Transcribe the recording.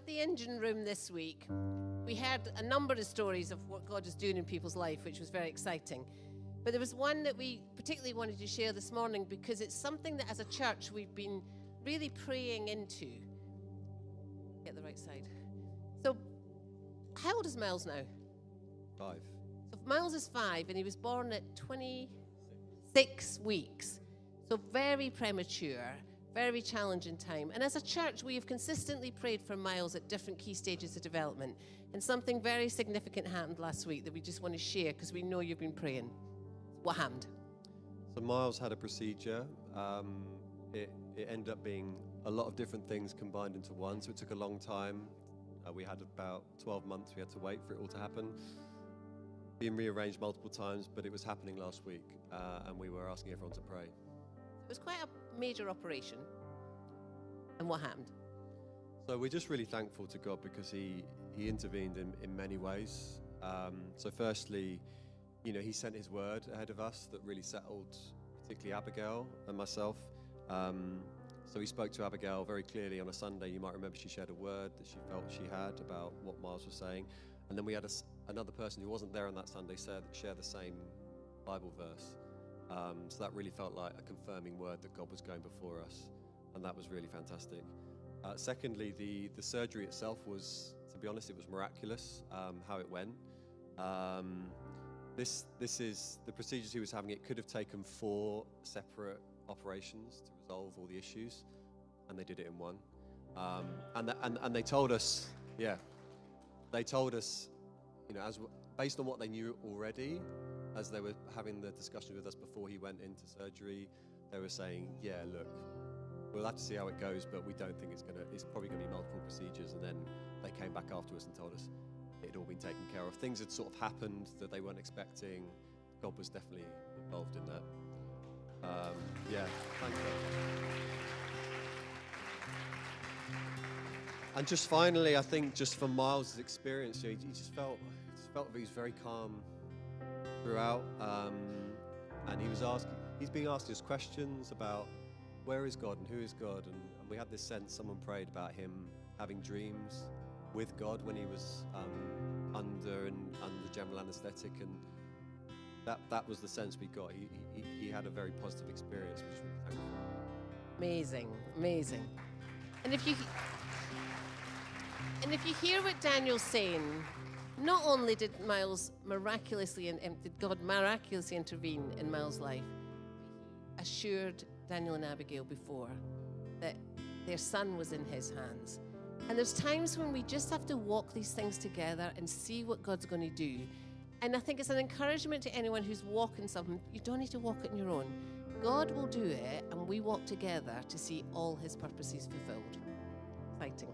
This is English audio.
at the engine room this week, we heard a number of stories of what God is doing in people's life, which was very exciting. But there was one that we particularly wanted to share this morning because it's something that as a church we've been really praying into. Get the right side. So, how old is Myles now? 5. So Myles is 5 and he was born at 26 weeks. So very premature, very challenging time. And as a church, we have consistently prayed for Myles at different key stages of development. And something very significant happened last week that we just want to share because we know you've been praying. What happened? So Myles had a procedure. It ended up being a lot of different things combined into one, so it took a long time. We had about 12 months we had to wait for it all to happen. Being rearranged multiple times, but it was happening last week, and we were asking everyone to pray. It was quite a major operation. And what happened? So we're just really thankful to God because he intervened in many ways. So firstly, he sent his word ahead of us that really settled particularly Abigail and myself. So he spoke to Abigail very clearly on a Sunday. You might remember she shared a word that she felt she had about what Myles was saying. And then we had another person who wasn't there on that Sunday share the same Bible verse. So that really felt like a confirming word that God was going before us. And that was really fantastic. Secondly, the surgery itself was, to be honest, it was miraculous how it went. This is the procedures he was having. It could have taken 4 separate operations to resolve all the issues, and they did it in one. And they told us, as based on what they knew already, as they were having the discussion with us before he went into surgery, they were saying, look, we'll have to see how it goes, but we don't think it's probably gonna be multiple procedures. And then they came back afterwards and told us it had all been taken care of. Things had sort of happened that they weren't expecting. God was definitely involved in that. Thank you. And just finally, I think just from Myles' experience, he just felt he was very calm throughout, and he's being asked his questions about where is God and who is God, and we had this sense someone prayed about him having dreams with God when he was under general anaesthetic, and that was the sense we got. He had a very positive experience, which we were thankful for. Amazing. And if you hear what Daniel's saying, not only did Myles did God miraculously intervene in Myles' life, he assured Daniel and Abigail before that their son was in his hands. And there's times when we just have to walk these things together and see what God's going to do. And I think it's an encouragement to anyone who's walking something. You don't need to walk it on your own. God will do it, and we walk together to see all his purposes fulfilled. Exciting.